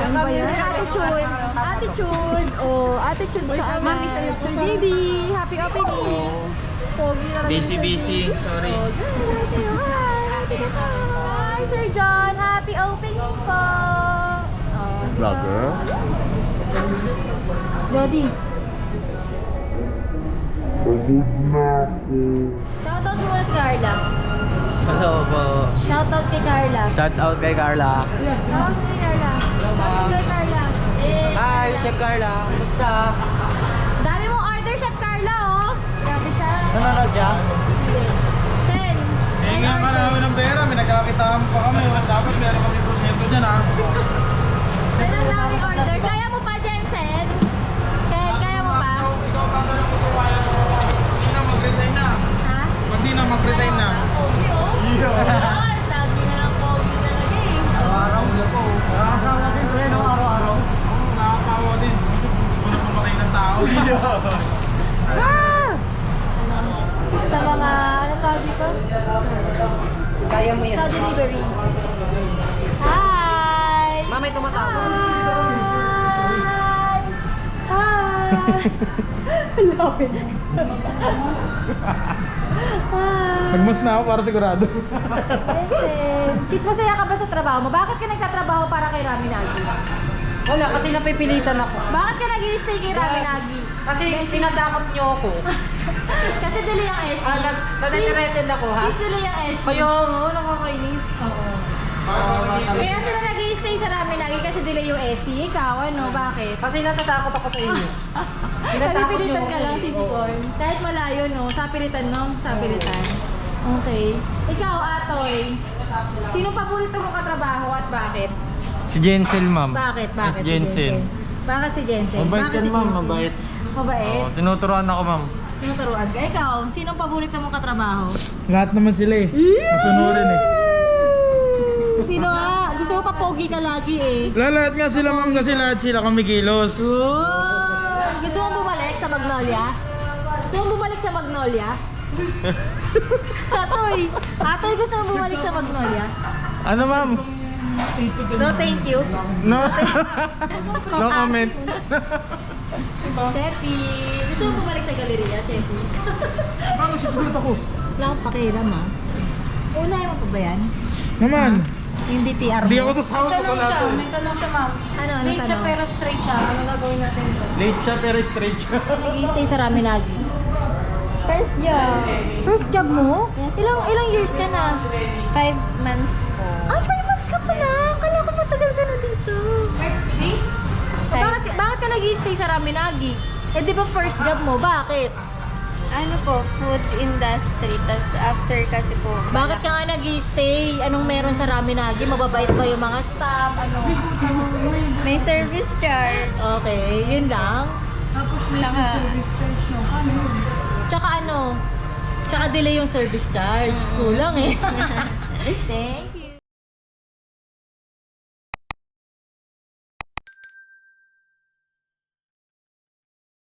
Ano ba yan? Attitude. Attitude. Oh, attitude ka agad. Sir JD, happy opening. Pogi talaga. Busy. Sorry. Hi, Sir John. Happy opening po. Vlogger? Jody. Shoutout mo muna si Carla. Hello po. Shoutout kay Carla. Shout out kay Carla. Shoutout kay Carla. Shoutout kay Carla. Hi, Chef Carla. Kumusta? Dami mong order, Chef Carla, oh. Grabe siya. Nanonood siya? Sen. Hinga ka namin ng pera, may nagkakitaan pa kami. Dapat meron kami porsyento dyan ha. Sen, ang dami order. Kaya mo pa, Jensen? Sen, kaya mo pa? Ikaw tatanong ko kung kaya mo. Hindi na mag-resign na. Ha? Hindi na mag-resign na. Pogi, oh. Ah, sabi na lang pogi talaga eh. Araw-araw na po. Nakakasawa din pre, no? Araw-araw. Oo, nakakasawa din. Kasi gusto ko na pumatay ng tao. Sa mga, ano tawag dito? Kaya mo Sa delivery. Hi! Mamay tumatawa. Hi! Hi! Love it. Hi! Nagmas na ako para sigurado. Vincent. Sis, masaya ka ba sa trabaho mo? Bakit ka nagtatrabaho para kay Rami Nagi? Wala, kasi napipilitan ako. Bakit ka nag-i-stay kay Rami Nagi? Kasi tinadakot niyo ako. Kasi dili ang SC. Natitreated ako ha? Sis, dili ang SC. Kaya nga, nakakainis. Oo. Kaya sila nag-i-stay sa Rami Nagi kasi dili yung SC. Ikaw, ano? Bakit? Kasi natatakot ako sa inyo. Sapilitan ka lang, Sisi Corn. Kahit malayo, no? Sapilitan, no? Sapilitan. Okay. Ikaw, Atoy. Sino paborito mong katrabaho at bakit? Si Jensel, ma'am. Bakit? Si Jensen. Bakit si Jensen? Mabait Bakit yan, si ma'am. Jensen? Mabait. Mabait? Tinuturuan ako, ma'am. Tinuturuan ka. Ikaw, sinong paborito mong katrabaho? Lahat naman sila eh. Masunurin eh. Sino nga? Gusto mo pa pogi ka lagi eh. Lahat nga sila, ma'am, kasi lahat sila kumikilos. Gusto mo bumalik sa Magnolia? Gusto mo bumalik sa Magnolia? Atoy, gusto mo bumalik sa Magnolia? Ano, ma'am? No, thank you. No? No comment. Shepi, gusto mo bumalik sa Galleria, Shepi? Ma'am, susunod ako. Wala akong pakiram ah. Unahin mo pa ba yan? Naman. Yung DTR mo? Hindi ako sasawa ko pala ito. May tanong siya, ma'am. Ano Late siya tanong? pero straight siya. Ano gagawin natin doon? Late siya pero straight siya. Nag-i-stay sa Raminagi. First job. First job mo? Ilang years ka na? 5 months po. Ah, 5 months ka pa na? Kala ko matagal ka na dito. Days? Bakit ka nag-i-stay sa Raminagi? Eh di ba first job mo? Bakit? Ano po, food industry. Tapos after kasi po. Bakit ka nga nag-i-stay? Anong meron sa Raminagi? Mababait ba yung mga staff? Ano? May service charge. Okay, yun lang. Saka, Tsaka ano? Tsaka delay yung service charge. Kulang eh. Thank